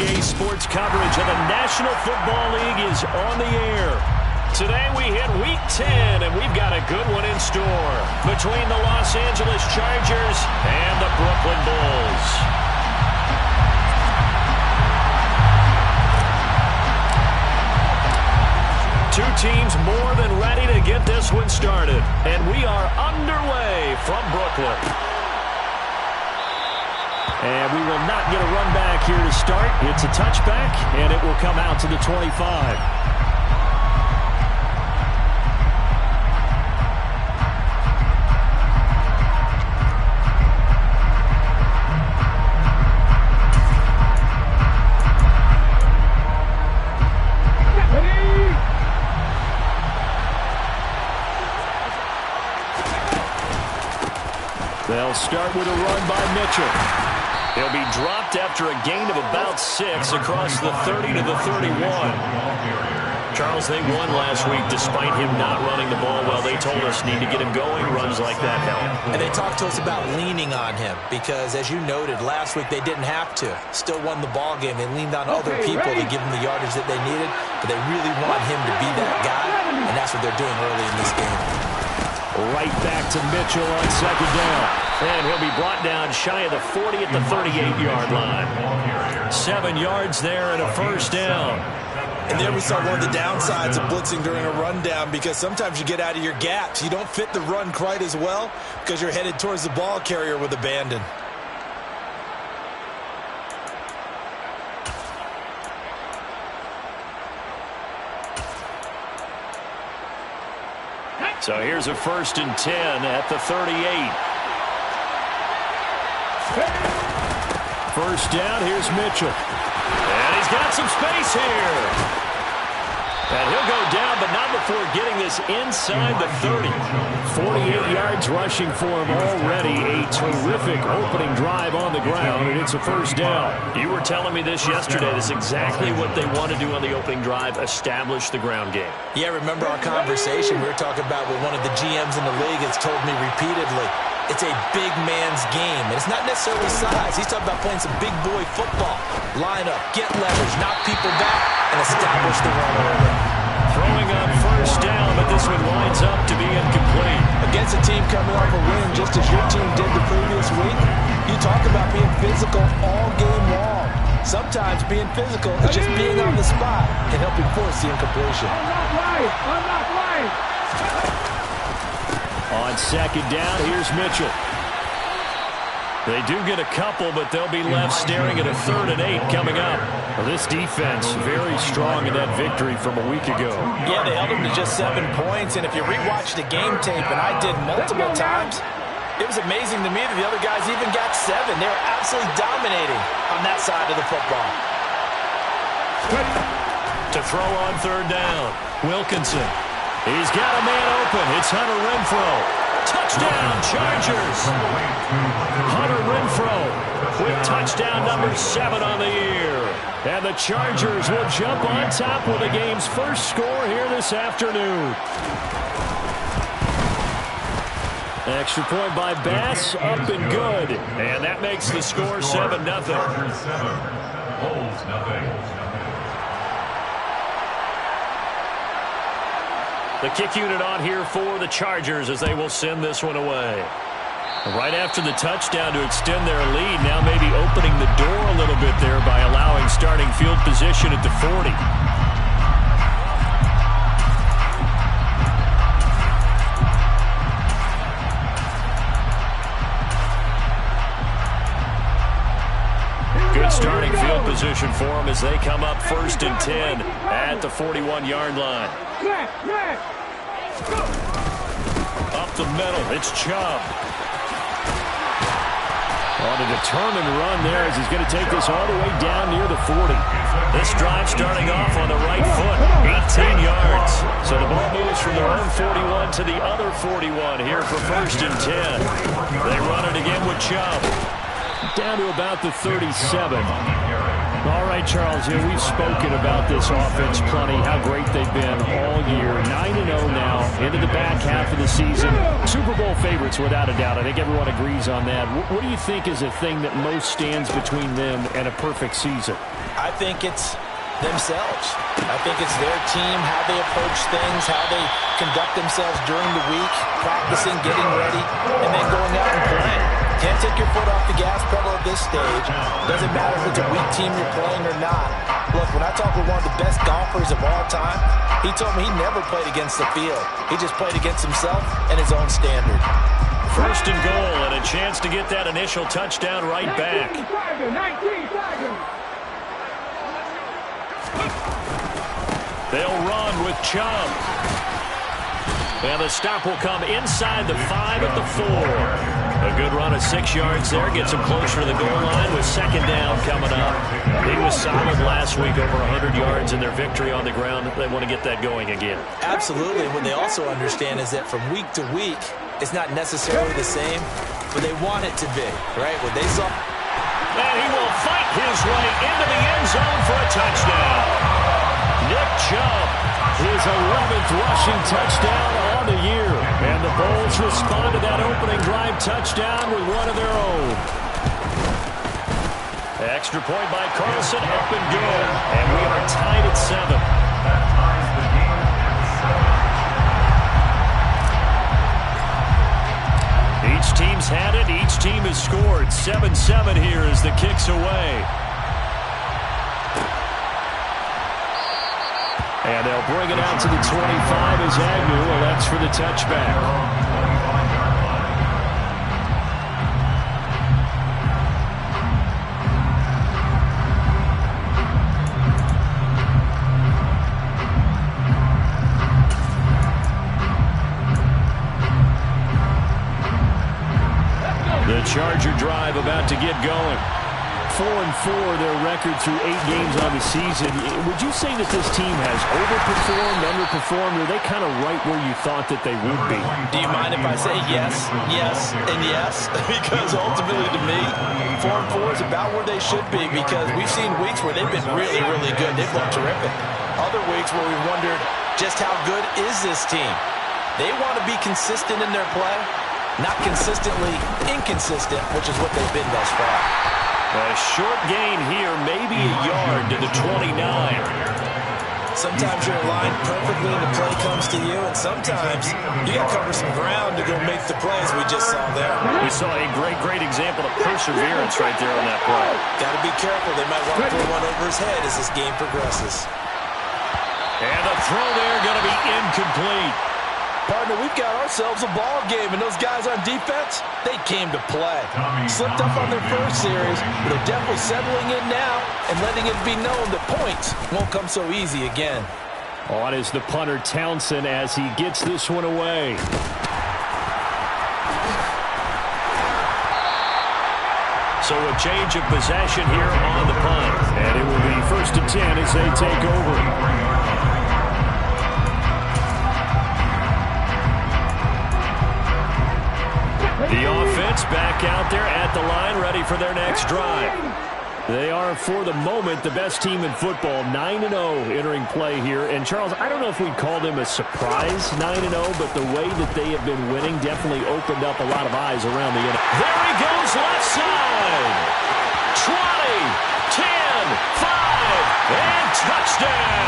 NBA sports coverage of the National Football League is on the air. Today we hit Week 10, and we've got a good one in store between the Los Angeles Chargers and the Brooklyn Bulls. Two teams more than ready to get this one started, and we are underway from Brooklyn. And we will not get a run back here to start. It's a touchback, and it will come out to the 25. They'll start with a run by Mitchell. He'll be dropped after a gain of about 6 across the 30 to the 31. Charles, they won last week despite him not running the ball well. They told us need to get him going. Runs like that help. And they talked to us about leaning on him because, as you noted, last week they didn't have to. Still won the ball game. They leaned on other people to give them the yardage that they needed, but they really want him to be that guy, and that's what they're doing early in this game. Right back to Mitchell on second down. And he'll be brought down shy of the 40 at the 38-yard line. 7 yards there and a first down. And there we saw one of the downsides of blitzing during a rundown, because sometimes you get out of your gaps. You don't fit the run quite as well because you're headed towards the ball carrier with abandon. So here's a 1st and 10 at the 38. First down, here's Mitchell. And he's got some space here. And he'll go down, but not before getting this inside the 30. 48 yards rushing for him already. A terrific opening drive on the ground, and it's a first down. You were telling me this yesterday. This is exactly what they want to do on the opening drive, establish the ground game. Yeah, remember our conversation we were talking about with one of the GMs in the league has told me repeatedly, it's a big man's game, and it's not necessarily size. He's talking about playing some big boy football. Line up, get leverage, knock people back, and establish the run early. Throwing on first down, but this one winds up to be incomplete. Against a team coming off a win, just as your team did the previous week, you talk about being physical all game long. Sometimes being physical is just being on the spot and helping force the incompletion. I'm not right. On second down, here's Mitchell. They do get a couple, but they'll be left staring at a 3rd and 8 coming up. Well, this defense very strong in that victory from a week ago. Yeah, they held them to just 7 points, and if you rewatch the game tape, and I did multiple times, it was amazing to me that the other guys even got 7. They were absolutely dominating on that side of the football. To throw on 3rd down, Wilkinson. He's got a man open. It's Hunter Renfrow. Touchdown, Chargers. Hunter Renfrow with touchdown number 7 on the year. And the Chargers will jump on top with the game's first score here this afternoon. Extra point by Bass, up and good. And that makes the score 7-0. Bulls nothing. The kick unit on here for the Chargers as they will send this one away. Right after the touchdown to extend their lead, now maybe opening the door a little bit there by allowing starting field position at the 40. Good starting field position for them as they come up 1st and 10 at the 41-yard line. Up the middle, it's Chubb. On a determined run there as he's going to take this all the way down near the 40. This drive starting off on the right foot, 18 yards. So the ball moves from their own 41 to the other 41 here for 1st and 10. They run it again with Chubb. Down to about the 37. All right, Charles, we've spoken about this offense plenty, how great they've been all year. 9-0 now, into the back half of the season. Super Bowl favorites, without a doubt. I think everyone agrees on that. What do you think is the thing that most stands between them and a perfect season? I think it's themselves. I think it's their team, how they approach things, how they conduct themselves during the week, practicing, getting ready, and then going out and playing. Can't take your foot off the gas pedal at this stage. Doesn't matter if it's a weak team you're playing or not. Look, when I talk with one of the best golfers of all time, he told me he never played against the field. He just played against himself and his own standard. First and goal, and a chance to get that initial touchdown right back. 19 seconds. They'll run with Chubb. And the stop will come inside the 5 at the 4. A good run of 6 yards there. Gets him closer to the goal line with second down coming up. He was solid last week, over 100 yards in their victory on the ground. They want to get that going again. Absolutely. What they also understand is that from week to week, it's not necessarily the same, but they want it to be, right? What they saw. And he will fight his way into the end zone for a touchdown. Nick Chubb, his 11th rushing touchdown on the year. And the Bulls respond to that opening drive touchdown with one of their own. Extra point by Carlson, up and good. And we are tied at 7. Each team's had it. Each team has scored. 7-7 here as the kick's away. And they'll bring it out to the 25 as Agnew elects for the touchback. The Charger drive about to get going. 4-4 their record through 8 games on the season. Would you say that this team has overperformed, underperformed, or are they kind of right where you thought that they would be? Do you mind if I say yes, yes, and yes? Because ultimately to me, 4-4 is about where they should be, because we've seen weeks where they've been really, really good. They've looked terrific. Other weeks where we wondered just how good is this team? They want to be consistent in their play, not consistently inconsistent, which is what they've been thus far. A short gain here, maybe a yard to the 29. Sometimes you're aligned perfectly and the play comes to you, and sometimes you got to cover some ground to go make the plays we just saw there. We saw a great example of perseverance right there on that play. Got to be careful. They might want to throw one over his head as this game progresses. And the throw there going to be incomplete. Partner, we've got ourselves a ball game, and those guys on defense, they came to play. Slipped up on their first series, but they're definitely settling in now and letting it be known that points won't come so easy again. On is the punter Townsend as he gets this one away. So a change of possession here on the punt. And it will be 1st and 10 as they take over. The offense back out there at the line, ready for their next drive. They are, for the moment, the best team in football, 9-0 entering play here. And, Charles, I don't know if we'd call them a surprise 9-0, but the way that they have been winning definitely opened up a lot of eyes around the end. There he goes, left side. 20, 10, 5, and touchdown.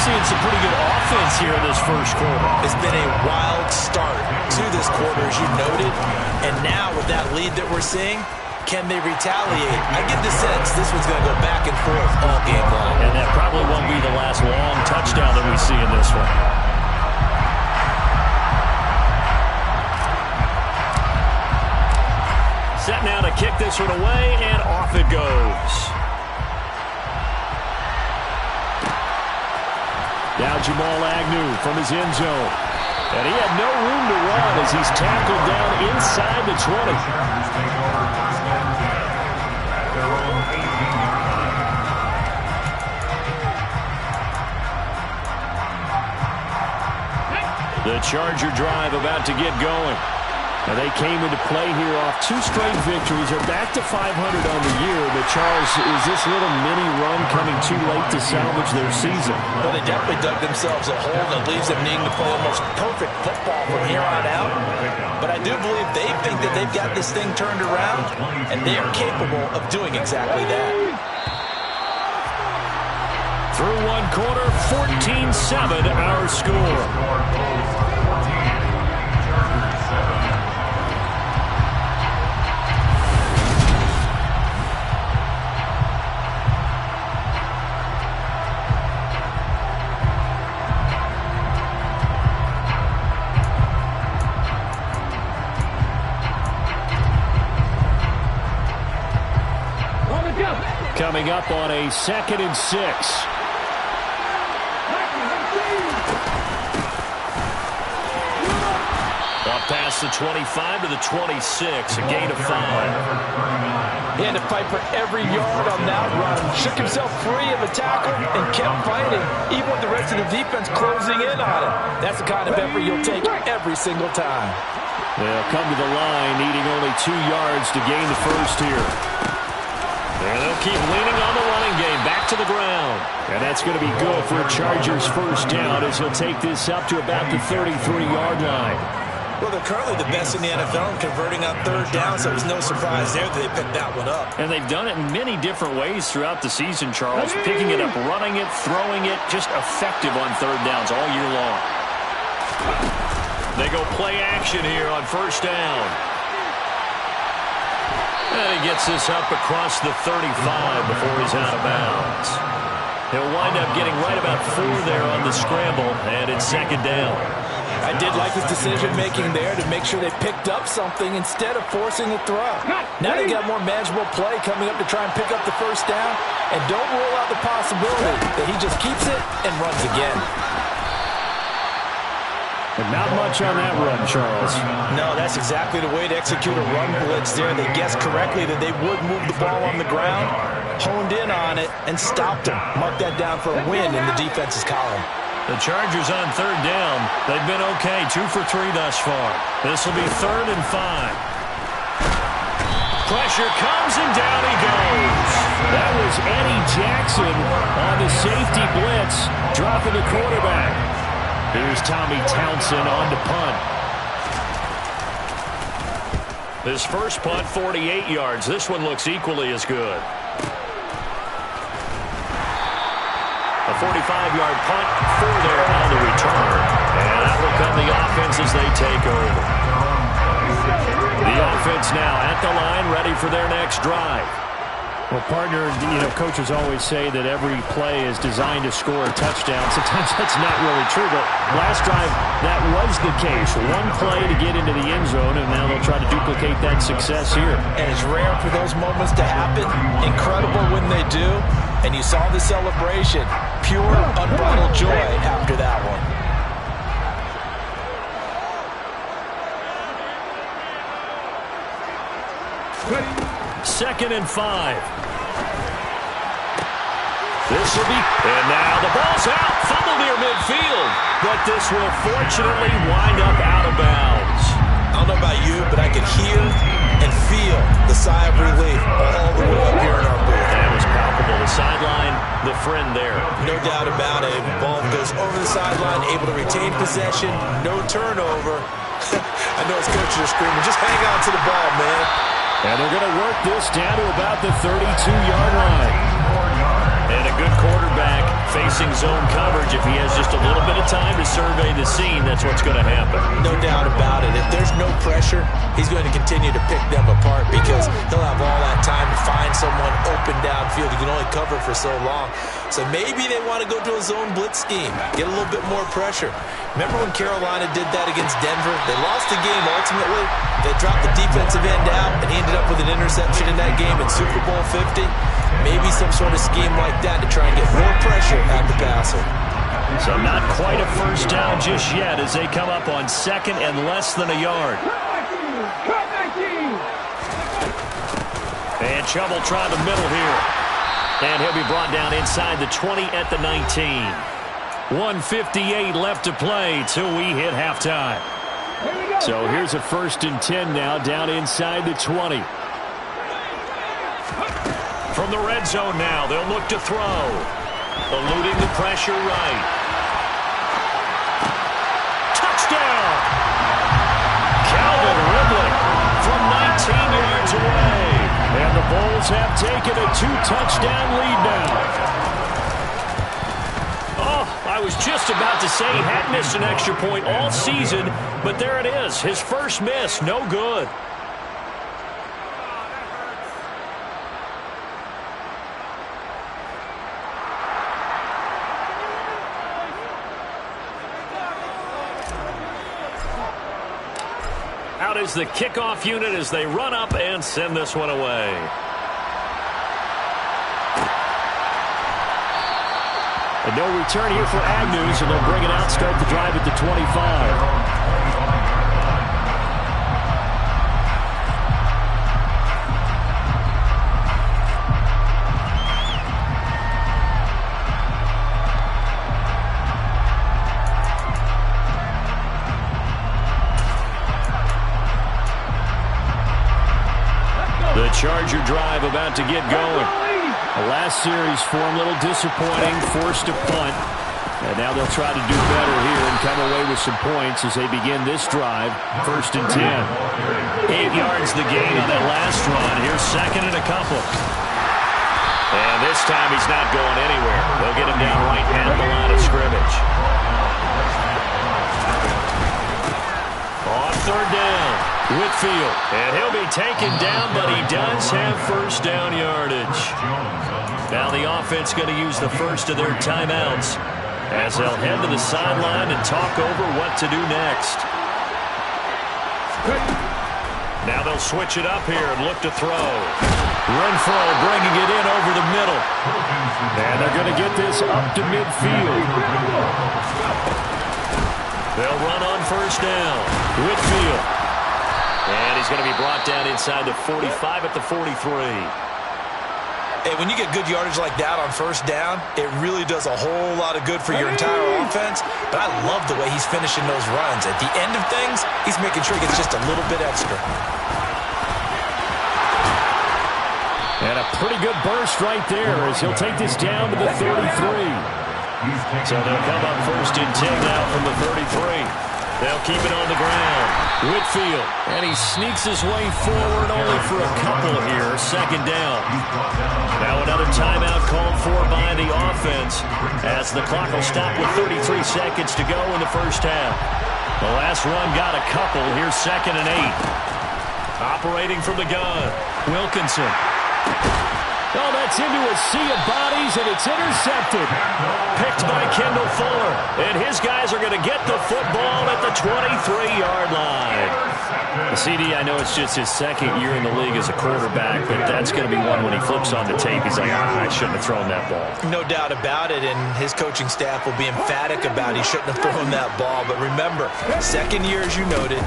Seeing some pretty good offense here in this first quarter. It's been a wild start to this quarter, as you noted. And now with that lead that we're seeing, can they retaliate? I get the sense this one's going to go back and forth all game long. And that probably won't be the last long touchdown that we see in this one. Set now to kick this one away, and off it goes. Now Jamal Agnew from his end zone. And he had no room to run as he's tackled down inside the 20. The Charger drive about to get going. Now they came into play here off 2 straight victories. They're back to 500 on the year. But, Charles, is this little mini run coming too late to salvage their season? Well, they definitely dug themselves a hole that leaves them needing to play almost perfect football from here on out. But I do believe they think that they've got this thing turned around, and they are capable of doing exactly that. Through 1 quarter, 14-7 our score. Coming up on a 2nd and 6. Up past the 25 to the 26, a gain of 5. He had to fight for every yard on that run. Shook himself free of a tackle and kept fighting, even with the rest of the defense closing in on him. That's the kind of effort you'll take every single time. They'll come to the line, needing only 2 yards to gain the first here. And they'll keep leaning on the running game, back to the ground. And that's going to be good for a Chargers first down as he'll take this up to about the 33-yard line. Well, they're currently the best in the NFL in converting on 3rd down, so it was no surprise there that they picked that one up. And they've done it in many different ways throughout the season, Charles. Picking it up, running it, throwing it, just effective on 3rd downs all year long. They go play action here on 1st down. And he gets this up across the 35 before he's out of bounds. He'll wind up getting right about 4 there on the scramble, and it's 2nd down. I did like his decision-making there to make sure they picked up something instead of forcing a throw. Now they got more manageable play coming up to try and pick up the 1st down, and don't rule out the possibility that he just keeps it and runs again. And not much on that run, Charles. No, that's exactly the way to execute a run blitz there. They guessed correctly that they would move the ball on the ground, honed in on it, and stopped him. Mark that down for a win in the defense's column. The Chargers on 3rd down. They've been okay, 2 for 3 thus far. This will be 3rd and 5. Pressure comes and down he goes. That was Eddie Jackson on the safety blitz, dropping the quarterback. Here's Tommy Townsend on to punt. This first punt, 48 yards. This one looks equally as good. A 45-yard punt, 4 there on the return. And that will come the offense as they take over. The offense now at the line, ready for their next drive. Well, partner, coaches always say that every play is designed to score a touchdown. Sometimes that's not really true, but last drive, that was the case. 1 play to get into the end zone, and now they'll try to duplicate that success here. And it's rare for those moments to happen. Incredible when they do. And you saw the celebration. Pure, unbridled joy after that one. 2nd and 5. This will be, and now the ball's out, fumble near midfield, but this will fortunately wind up out of bounds. I don't know about you, but I could hear and feel the sigh of relief all the way up here in our booth. That was palpable. The sideline, the friend there. No doubt about it. Ball goes over the sideline, able to retain possession, no turnover. I know his coaches are screaming, just hang on to the ball, man. And they're going to work this down to about the 32-yard line. And a good quarterback facing zone coverage. If he has just a little bit of time to survey the scene, that's what's going to happen. No doubt about it. If there's no pressure, he's going to continue to pick them apart because he'll have all that time to find someone open downfield. He can only cover for so long. So maybe they want to go to a zone blitz scheme, get a little bit more pressure. Remember when Carolina did that against Denver? They lost the game ultimately. They dropped the defensive end out, and he ended up with an interception in that game in Super Bowl 50. Maybe some sort of scheme like that to try and get more pressure at the passer. So not quite a first down just yet as they come up on 2nd and less than a yard. And Chubb will try the middle here. And he'll be brought down inside the 20 at the 19. 1:58 left to play till we hit halftime. So here's a 1st and 10 now, down inside the 20. From the red zone now, they'll look to throw. Eluding the pressure right. Touchdown! Calvin Ridley from 19 yards away. And the Bulls have taken a 2-touchdown lead now. I was just about to say he hadn't missed an extra point all season, but there it is. His first miss, no good. Out is the kickoff unit as they run up and send this one away. And no return here for Agnew, so they'll bring it out, start the drive at the 25. The Charger drive about to get going. The last series for him, a little disappointing, forced a punt. And now they'll try to do better here and come away with some points as they begin this drive. 1st and 10. 8 yards the gain on that last run. Here's 2nd and a couple. And this time he's not going anywhere. They'll get him down right at the line of scrimmage. On 3rd down, Whitfield. And he'll be taken down, but he does have 1st down yardage. Now the offense going to use the first of their timeouts as they'll head to the sideline and talk over what to do next. Now they'll switch it up here and look to throw. Renfro bringing it in over the middle. And they're going to get this up to midfield. They'll run on 1st down. Whitfield. And he's going to be brought down inside the 45 at the 43. Hey, when you get good yardage like that on 1st down, it really does a whole lot of good for your entire offense. But I love the way he's finishing those runs. At the end of things, he's making sure he gets just a little bit extra. And a pretty good burst right there as he'll take this down to the 33. So they'll come up 1st and 10 now from the 33. They'll keep it on the ground. Whitfield, and he sneaks his way forward only for a couple here. 2nd down. Now another timeout called for by the offense as the clock will stop with 33 seconds to go in the 1st half. The last run got a couple. Here's 2nd and 8. Operating from the gun, Wilkinson. Oh, that's into a sea of bodies, and it's intercepted. Picked by Kendall Fuller. And his guys are going to get the football at the 23-yard line. The CD, I know it's just his 2nd year in the league as a quarterback, but that's going to be one when he flips on the tape. He's like, I shouldn't have thrown that ball. No doubt about it, and his coaching staff will be emphatic about he shouldn't have thrown that ball. But remember, 2nd year, as you noted,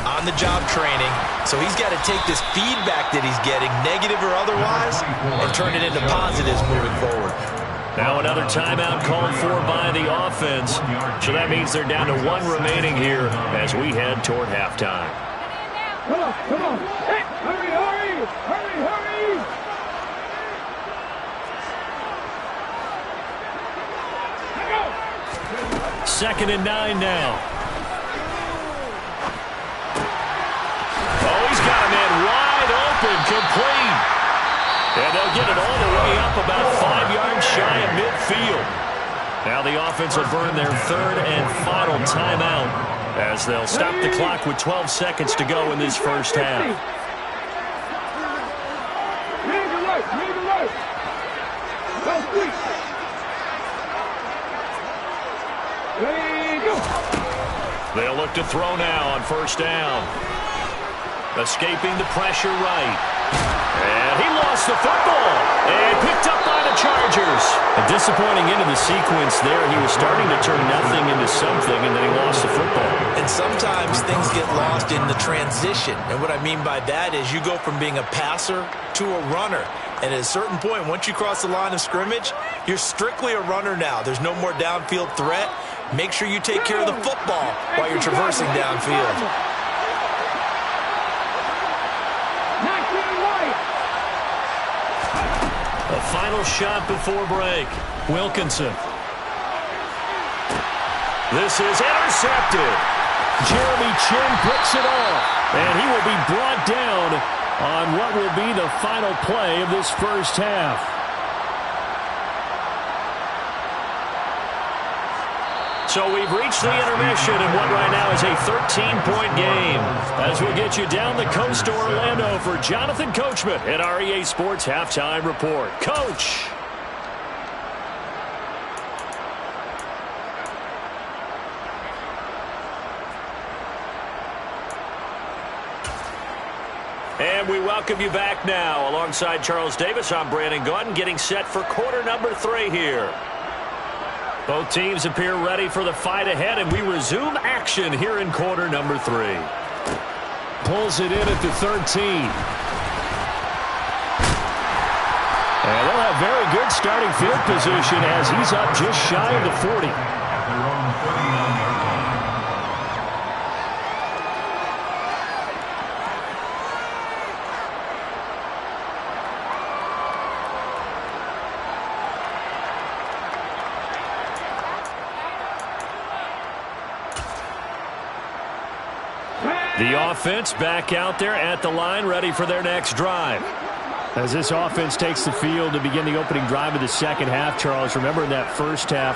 on-the-job training. So he's got to take this feedback that he's getting, negative or otherwise, and turn it into positives moving forward. Now another timeout called for by the offense. So that means they're down to 1 remaining here as we head toward halftime. Come on. Hey, hurry. 2nd and 9 now. Oh, he's got a man wide open, complete. And they'll get it all the way up about 5 yards shy of midfield. Now the offense will burn their 3rd and final timeout as they'll stop the clock with 12 seconds to go in this 1st half. They'll look to throw now on 1st down. Escaping the pressure right. And he lost the football and picked up by the Chargers. A disappointing end of the sequence there. He was starting to turn nothing into something, and then he lost the football. And sometimes things get lost in the transition. And what I mean by that is you go from being a passer to a runner. And at a certain point, once you cross the line of scrimmage, you're strictly a runner now. There's no more downfield threat. Make sure you take care of the football while you're traversing downfield. A final shot before break. Wilkinson. This is intercepted. Jeremy Chinn picks it off, and he will be brought down on what will be the final play of this first half. So we've reached the intermission in what right now is a 13-point game. As we'll get you down the coast to Orlando for Jonathan Coachman at our EA Sports Halftime Report. Coach. And we welcome you back now. Alongside Charles Davis, I'm Brandon Gaudin, getting set for quarter number 3 here. Both teams appear ready for the fight ahead, and we resume action here in quarter number 3. Pulls it in at the 13. And they'll have very good starting field position as he's up just shy of the 40. The offense back out there at the line, ready for their next drive. As this offense takes the field to begin the opening drive of the second half, Charles, remember in that first half,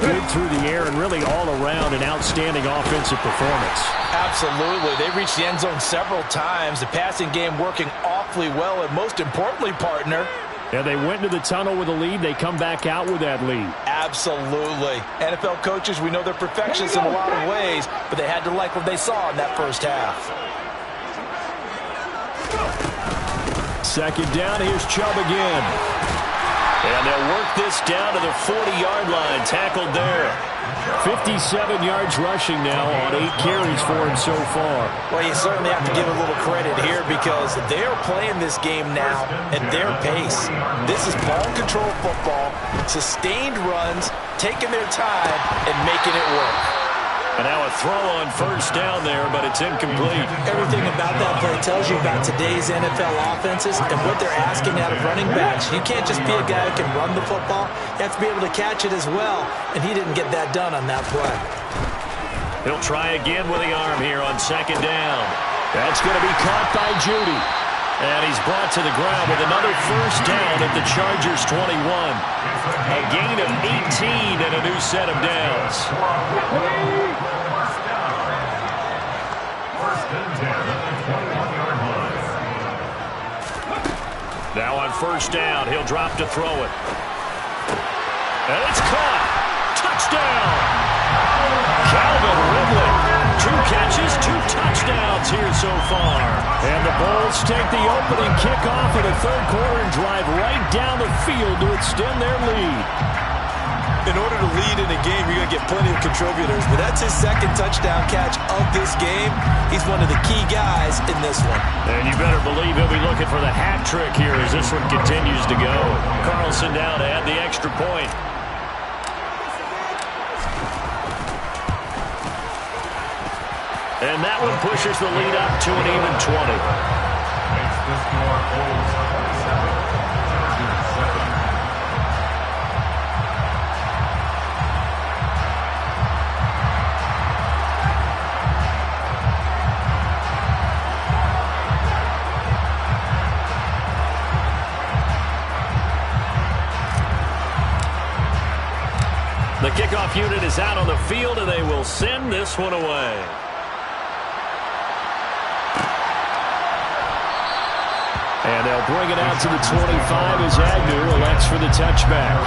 good through the air and really all around an outstanding offensive performance. Absolutely. They reached the end zone several times. The passing game working awfully well, and most importantly, partner, yeah, they went into the tunnel with a lead. They come back out with that lead. Absolutely. NFL coaches, we know they're perfectionists in a lot of ways, but they had to like what they saw in that first half. Second down, here's Chubb again. And they'll work this down to the 40-yard line, tackled there. 57 yards rushing now on 8 carries for him so far. Well, you certainly have to give a little credit here because they're playing this game now at their pace. This is ball control football, sustained runs, taking their time, and making it work. And now a throw on first down there, but it's incomplete. Everything about that play tells you about today's NFL offenses and what they're asking out of running backs. You can't just be a guy who can run the football. You have to be able to catch it as well, and he didn't get that done on that play. He'll try again with the arm here on second down. That's going to be caught by Judy. And he's brought to the ground with another first down at the Chargers' 21. A gain of 18 and a new set of downs. Now on first down, he'll drop to throw it. And it's caught. Touchdown. Calvin Ridley. 2 catches, 2 touchdowns here so far. And the Bulls take the opening kickoff of the third quarter and drive right down the field to extend their lead. In order to lead in a game, you're going to get plenty of contributors, but that's his second touchdown catch of this game. He's one of the key guys in this one. And you better believe he'll be looking for the hat trick here as this one continues to go. Carlson down to add the extra point. And that one pushes the lead up to an even 20. The kickoff unit is out on the field, and they will send this one away. And they'll bring it out to the 25 as Agnew elects for the touchback.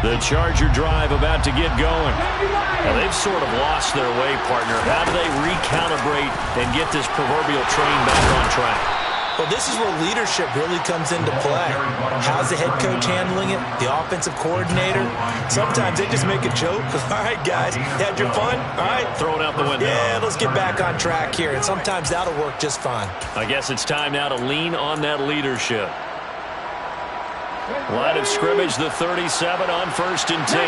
The Charger drive about to get going. Now, they've sort of lost their way, partner. How do they recalibrate and get this proverbial train back on track? Well, this is where leadership really comes into play. How's the head coach handling it? The offensive coordinator? Sometimes they just make a joke. All right, guys, had your fun? All right. Throw it out the window. Yeah, let's get back on track here. And sometimes that'll work just fine. I guess it's time now to lean on that leadership. Line of scrimmage, the 37 on 1st and 10.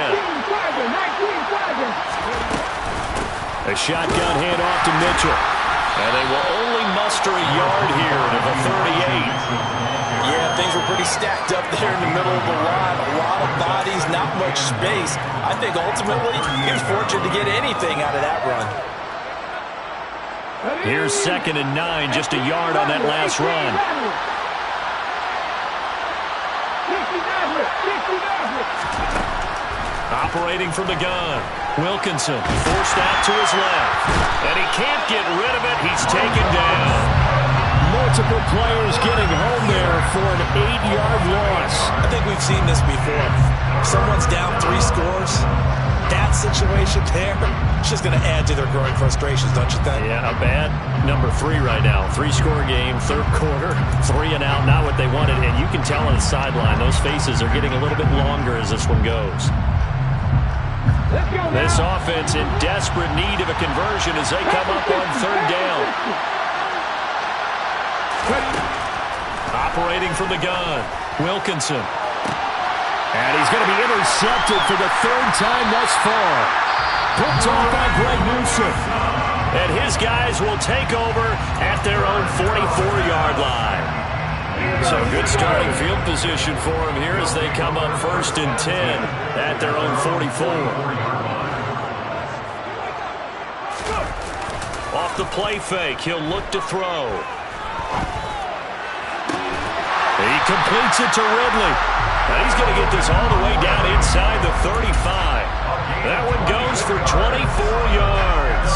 A shotgun handoff to Mitchell. And they will only muster a yard here to the 38. Yeah, things were pretty stacked up there in the middle of the line. A lot of bodies, not much space. I think ultimately he was fortunate to get anything out of that run. Here's 2nd and 9, just a yard on that last run. Operating from the gun. Wilkinson forced out to his left. And he can't get rid of it. He's taken down. Multiple players getting home there for an 8-yard loss. I think we've seen this before. Someone's down 3 scores. That situation there, it's just going to add to their growing frustrations, don't you think? Yeah, a bad number 3 right now. 3-score game, 3rd quarter, 3 and out, not what they wanted. And you can tell on the sideline, those faces are getting a little bit longer as this one goes. This offense in desperate need of a conversion as they come up on 3rd down. Operating from the gun, Wilkinson. And he's going to be intercepted for the 3rd time thus far. Picked off by Greg Newsome. And his guys will take over at their own 44-yard line. So good starting field position for him here as they come up 1st and 10 at their own 44. Off the play fake, he'll look to throw. He completes it to Ridley. And he's going to get this all the way down inside the 35. That one goes for 24 yards.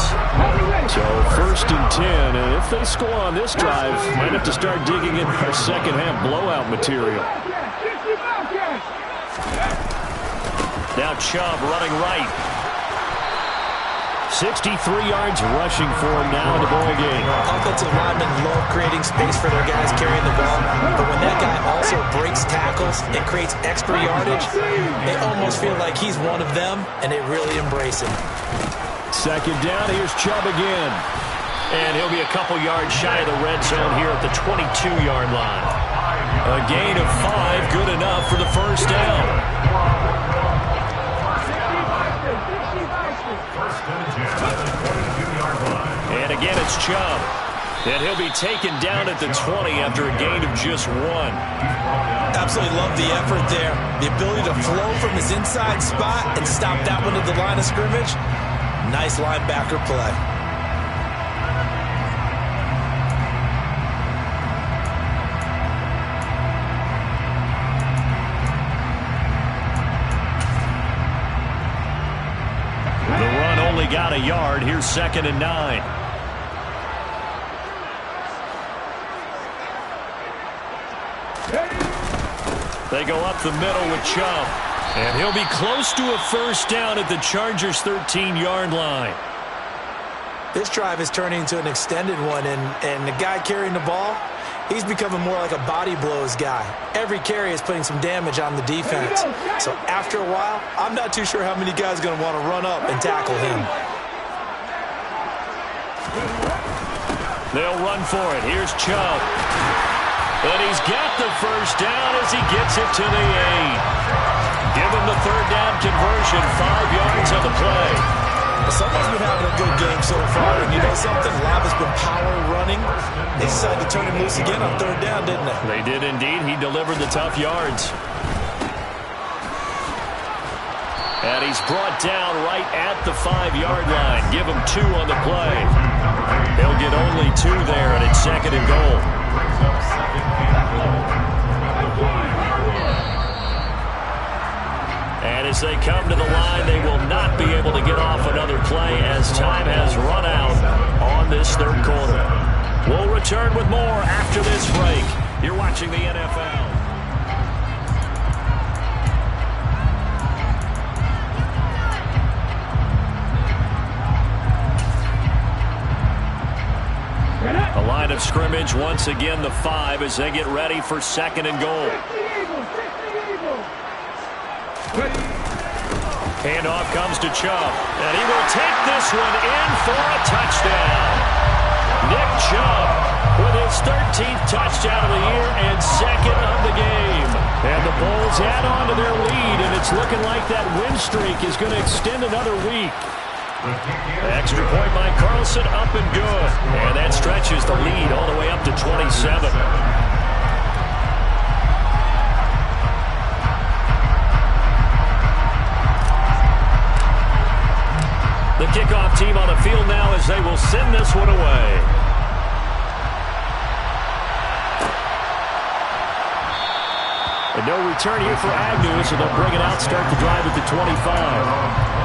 So 1st and 10, and if they score on this drive, might have to start digging in their second half blowout material. Now Chubb running right. 63 yards rushing for him now in the ball game. Offensive linemen love creating space for their guys carrying the ball, but when that guy also breaks tackles and creates extra yardage, they almost feel like he's one of them, and they really embrace him. 2nd down, here's Chubb again. And he'll be a couple yards shy of the red zone here at the 22-yard line. A gain of 5, good enough for the 1st down. And again, it's Chubb. And he'll be taken down at the 20 after a gain of just 1. Absolutely love the effort there. The ability to flow from his inside spot and stop that one at the line of scrimmage. Nice linebacker play. The run only got a yard. Here's 2nd and 9. They go up the middle with Chubb. And he'll be close to a 1st down at the Chargers' 13-yard line. This drive is turning into an extended one, and the guy carrying the ball, he's becoming more like a body blows guy. Every carry is putting some damage on the defense. So after a while, I'm not too sure how many guys are going to want to run up and tackle him. They'll run for it. Here's Chubb. And he's got the 1st down as he gets it to the 8. Give him the 3rd down conversion, 5 yards on the play. Someone's been having a good game so far, and you know something? Love has been power running. They decided to turn him loose again on 3rd down, didn't they? They did indeed. He delivered the tough yards. And he's brought down right at the 5-yard line. Give him 2 on the play. He'll get only 2 there, and it's 2nd and goal. And as they come to the line, they will not be able to get off another play as time has run out on this 3rd quarter. We'll return with more after this break. You're watching the NFL. A line of scrimmage. Once again, the 5 as they get ready for 2nd and goal. Handoff comes to Chubb, and he will take this one in for a touchdown. Nick Chubb with his 13th touchdown of the year and 2nd of the game. And the Bulls add on to their lead, and it's looking like that win streak is going to extend another week. Extra point by Carlson, up and good. And that stretches the lead all the way up to 27. The kickoff team on the field now as they will send this one away. And no return here for Agnew, so they'll bring it out, start the drive at the 25.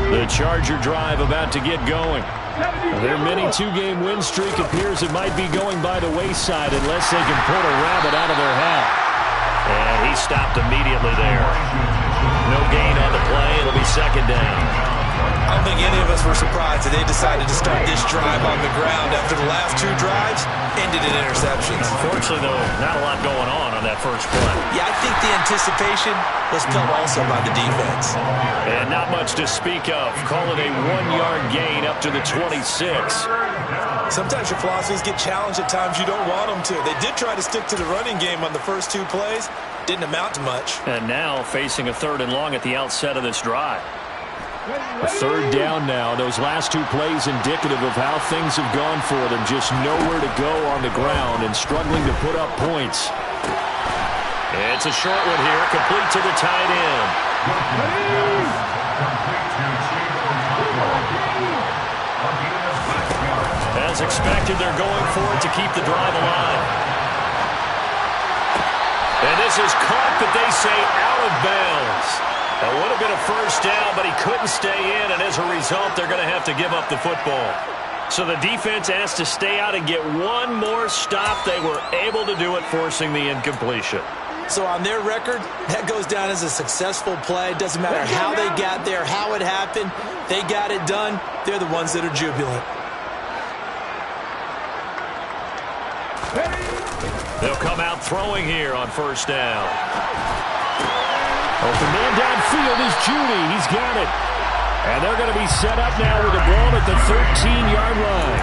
The Charger drive about to get going. Their mini 2-game win streak appears it might be going by the wayside unless they can pull a rabbit out of their hat. And he stopped immediately there. No gain on the play. It'll be 2nd down. I don't think any of us were surprised that they decided to start this drive on the ground after the last 2 drives ended in interceptions. Fortunately, though, not a lot going on that first play. Yeah, I think the anticipation was felt also by the defense. And not much to speak of. Call it a 1-yard gain up to the 26. Sometimes your philosophies get challenged at times you don't want them to. They did try to stick to the running game on the first 2 plays. Didn't amount to much. And now facing a 3rd and long at the outset of this drive. A 3rd down now. Those last 2 plays indicative of how things have gone for them. Just nowhere to go on the ground and struggling to put up points. It's a short one here, complete to the tight end. As expected, they're going for it to keep the drive alive. And this is caught, but they say out of bounds. That would have been a 1st down, but he couldn't stay in, and as a result, they're going to have to give up the football. So the defense asked to stay out and get one more stop. They were able to do it, forcing the incompletion. So on their record, that goes down as a successful play. Doesn't matter how they got there, how it happened. They got it done. They're the ones that are jubilant. They'll come out throwing here on 1st down. Open man downfield is Judy. He's got it. And they're going to be set up now with the ball at the 13-yard line.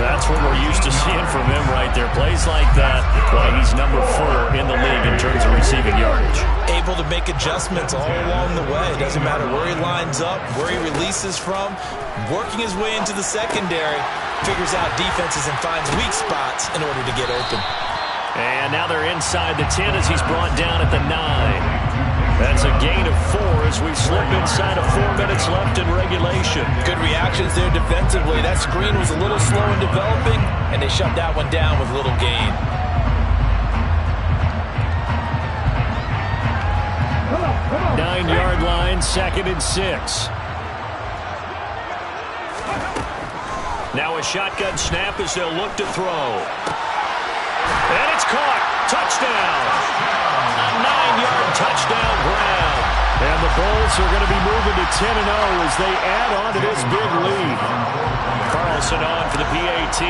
That's what we're used to seeing from him right there. Plays like that, why he's number 4 in the league in terms of receiving yardage. Able to make adjustments all along the way. Doesn't matter where he lines up, where he releases from. Working his way into the secondary. Figures out defenses and finds weak spots in order to get open. And now they're inside the 10 as he's brought down at the 9. That's a gain of 4 as we slip inside of 4 minutes left in regulation. Good reactions there defensively. That screen was a little slow in developing, and they shut that one down with little gain. Come on. 9-yard line, 2nd and 6. Now a shotgun snap as they'll look to throw. And it's caught. Touchdown. A 9-yard touchdown grab. And the Bulls are going to be moving to 10-0 as they add on to this big lead. Carlson on for the PAT.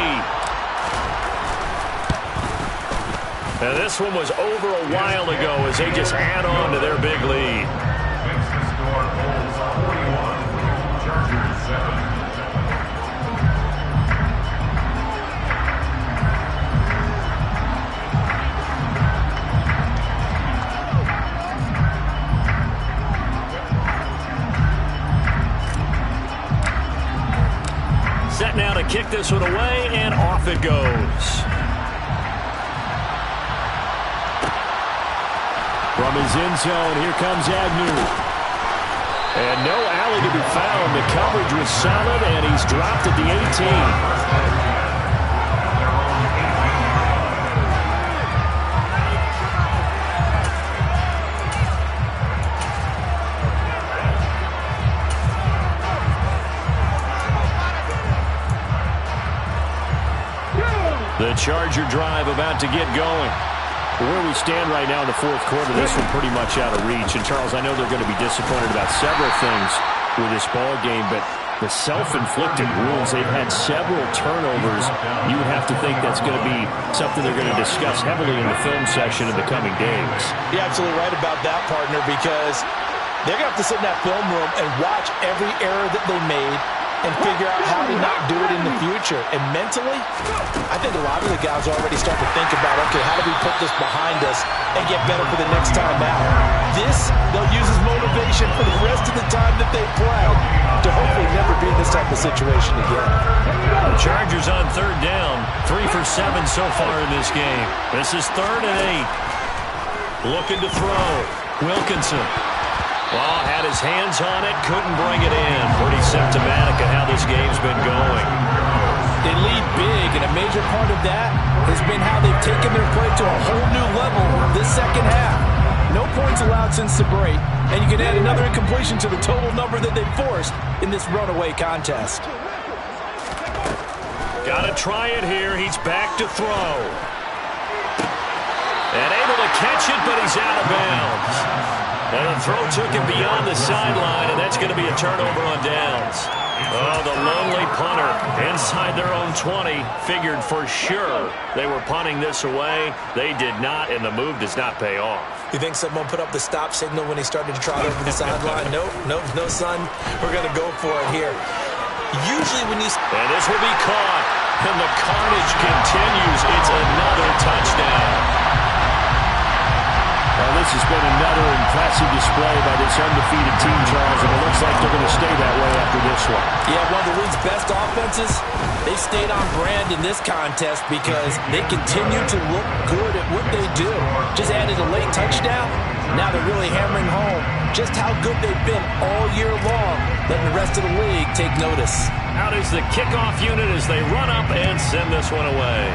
And this one was over a while ago as they just add on to their big lead. Set now to kick this one away, and off it goes. From his end zone, here comes Agnew. And no alley to be found. The coverage was solid, and he's dropped at the 18. The Charger drive about to get going. Where we stand right now in the fourth quarter, this one pretty much out of reach. And, Charles, I know they're going to be disappointed about several things with this ball game, but the self-inflicted wounds, they've had several turnovers. You would have to think that's going to be something they're going to discuss heavily in the film session in the coming days. You're absolutely right about that, partner, because they're going to have to sit in that film room and watch every error that they made and figure out how to not do it in the future. And mentally, I think a lot of the guys already start to think about, okay, how do we put this behind us and get better for the next time out? This, they'll use as motivation for the rest of the time that they play to hopefully never be in this type of situation again. The Chargers on third down, 3 for 7 so far in this game. This is 3rd and 8. Looking to throw. Wilkinson. Well, had his hands on it, couldn't bring it in. Pretty symptomatic of how this game's been going. They lead big, and a major part of that has been how they've taken their play to a whole new level this second half. No points allowed since the break, and you can add another incompletion to the total number that they forced in this runaway contest. Got to try it here. He's back to throw. And able to catch it, but he's out of bounds. And the throw took him beyond the sideline, and that's going to be a turnover on downs. Oh, the lonely punter inside their own 20 figured for sure they were punting this away. They did not, and the move does not pay off. You think someone put up the stop signal when he started to trot over the sideline? Nope, no, son. We're going to go for it here. Usually when you... And this will be caught, and the carnage continues. It's another touchdown. Well, this has been another impressive display by this undefeated team, Charles, and it looks like they're going to stay that way after this one. Yeah, one of the league's best offenses. They stayed on brand in this contest because they continue to look good at what they do. Just added a late touchdown. Now they're really hammering home just how good they've been all year long, letting the rest of the league take notice. Out is the kickoff unit as they run up and send this one away.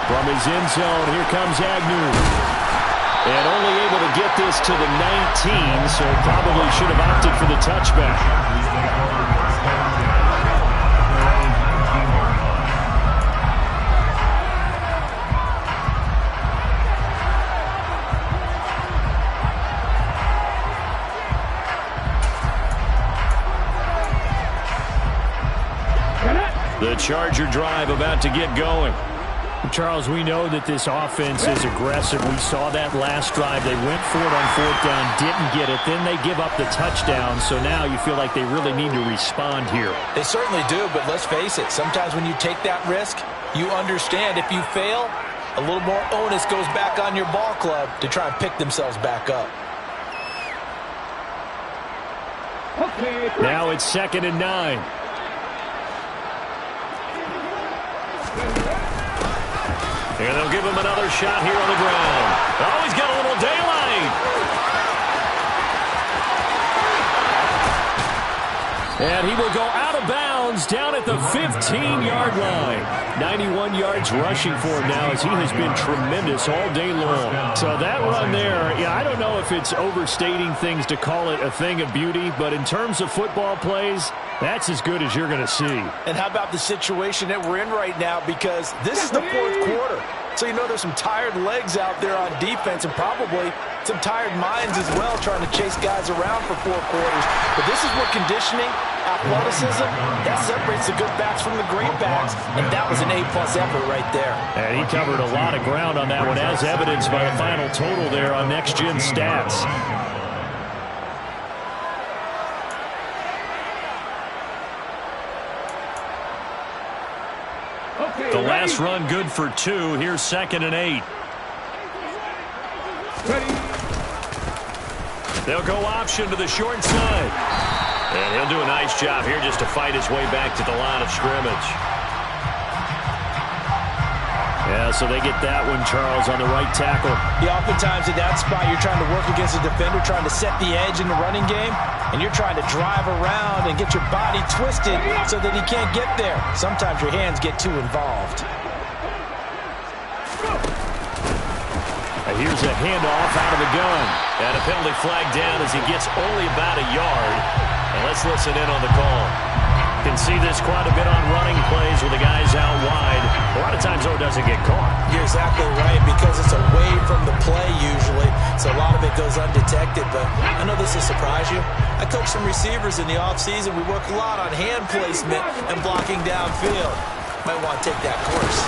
From his end zone, here comes Agnew. And only able to get this to the 19, so probably should have opted for the touchback. The Charger drive about to get going. Charles, we know that this offense is aggressive. We saw that last drive. They went for it on 4th down, didn't get it. Then they give up the touchdown. So now you feel like they really need to respond here. They certainly do, but let's face it. Sometimes when you take that risk, you understand if you fail, a little more onus goes back on your ball club to try and pick themselves back up. Now it's 2nd and 9. And they'll give him another shot here on the ground. Oh, he's got a little daylight. And he will go out of bounds down at the 15-yard line. 91 yards rushing for him now as he has been tremendous all day long. So that run there, yeah, I don't know if it's overstating things to call it a thing of beauty, but in terms of football plays, that's as good as you're going to see. And how about the situation that we're in right now? Because this is the 4th quarter. So you know there's some tired legs out there on defense and probably some tired minds as well trying to chase guys around for 4 quarters. But this is where conditioning, athleticism, that separates the good backs from the great backs. And that was an A-plus effort right there. And he covered a lot of ground on that one, as evidenced by the final total there on Next Gen Stats. The last run good for 2. Here's 2nd and 8. They'll go option to the short side. And he'll do a nice job here just to fight his way back to the line of scrimmage. Yeah, so they get that one, Charles, on the right tackle. Yeah, oftentimes at that spot, you're trying to work against a defender, trying to set the edge in the running game, and you're trying to drive around and get your body twisted so that he can't get there. Sometimes your hands get too involved. Here's a handoff out of the gun. And a penalty flag down as he gets only about a yard. And let's listen in on the call. Can see this quite a bit on running plays with the guys out wide. A lot of times, though, it doesn't get caught. You're exactly right, because it's away from the play usually, so a lot of it goes undetected. But I know this will surprise you. I coach some receivers in the offseason. We work a lot on hand placement and blocking downfield. Might want to take that course.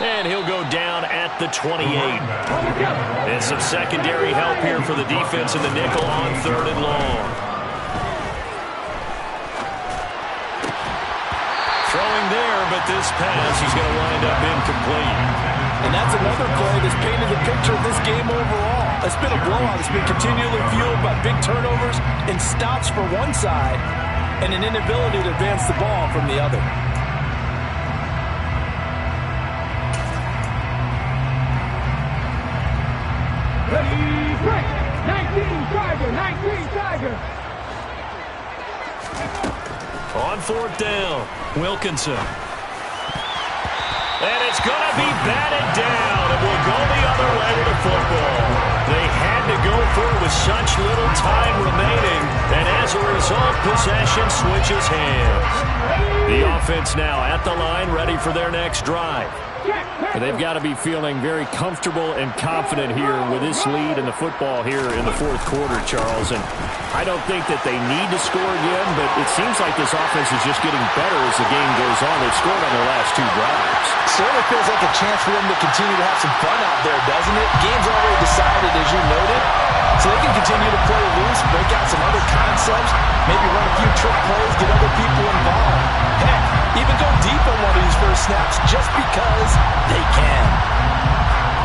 And he'll go down at the 28. And some secondary help here for the defense in the nickel on 3rd and long. Throwing there, but this pass is going to wind up incomplete. And that's another play that's painted the picture of this game overall. It's been a blowout. It's been continually fueled by big turnovers and stops for one side and an inability to advance the ball from the other. Ready, break. 19 Tiger, 19 Tiger. On 4th down, Wilkinson. And it's going to be batted down. It will go the other way with the football. They had to go for it with such little time remaining. And as a result, possession switches hands. The offense now at the line, ready for their next drive. They've got to be feeling very comfortable and confident here with this lead in the football here in the 4th quarter, Charles. And I don't think that they need to score again, but it seems like this offense is just getting better as the game goes on. They've scored on their last 2 drives. Certainly feels like a chance for them to continue to have some fun out there, doesn't it? Game's already decided, as you noted. So they can continue to play loose, break out some other concepts, maybe run a few trick plays, get other people involved. Heck, even go deep on one of these first snaps just because they can.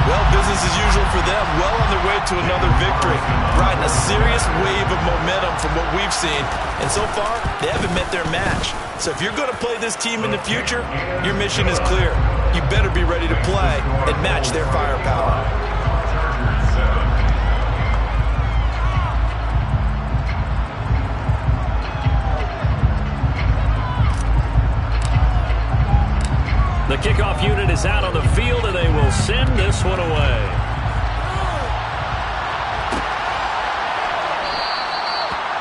Well, business as usual for them. Well on their way to another victory. Riding a serious wave of momentum from what we've seen. And so far, they haven't met their match. So if you're going to play this team in the future, your mission is clear. You better be ready to play and match their firepower. The kickoff unit is out on the field, and they will send this one away.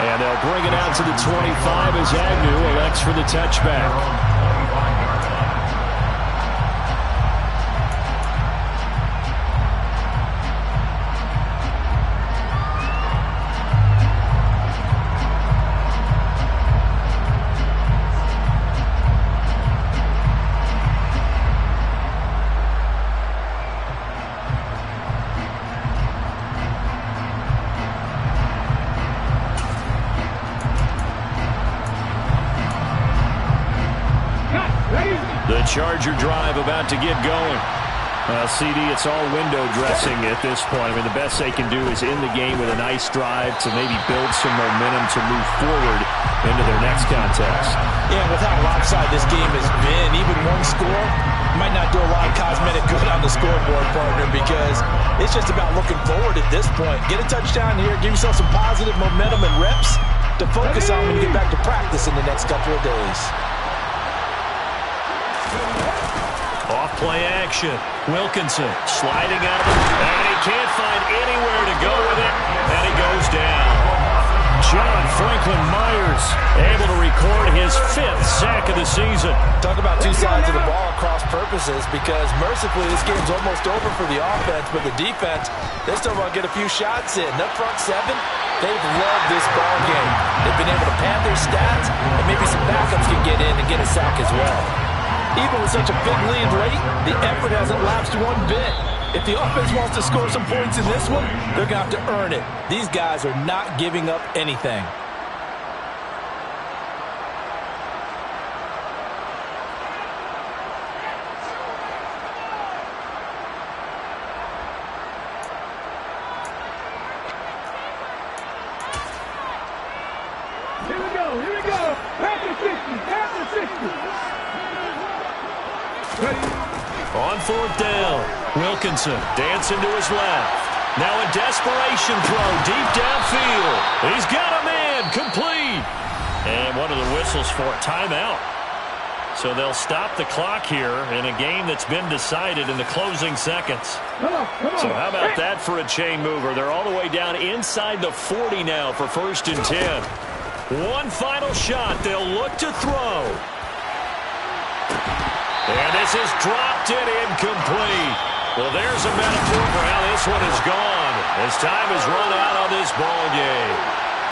And they'll bring it out to the 25 as Agnew elects for the touchback. The Charger drive about to get going. CD, it's all window dressing at this point. I mean, the best they can do is end the game with a nice drive to maybe build some momentum to move forward into their next contest. Yeah, with how lopsided this game has been, even one score might not do a lot of cosmetic good on the scoreboard, partner, because it's just about looking forward at this point. Get a touchdown here, give yourself some positive momentum and reps to focus on when you get back to practice in the next couple of days. Off play action. Wilkinson sliding out of it. And he can't find anywhere to go with it. And he goes down. John Franklin Myers able to record his 5th sack of the season. Talk about two sides of the ball across purposes, because mercifully this game's almost over for the offense, but the defense, they still want to get a few shots in. Up front 7, they've loved this ball game. They've been able to pad their stats, and maybe some backups can get in and get a sack as well. Even with such a big lead late, the effort hasn't lapsed one bit. If the offense wants to score some points in this one, they're going to have to earn it. These guys are not giving up anything. Here we go. Past the 60. Ready. On 4th down, Wilkinson dancing to his left. Now a desperation throw deep downfield. He's got a man, complete. And one of the whistles for timeout. So they'll stop the clock here in a game that's been decided in the closing seconds. Come on. So how about that for a chain mover? They're all the way down inside the 40 now for 1st and 10. One final shot. They'll look to throw. And this is dropped and incomplete. Well, there's a metaphor for how this one is gone as time has run out on this ball game.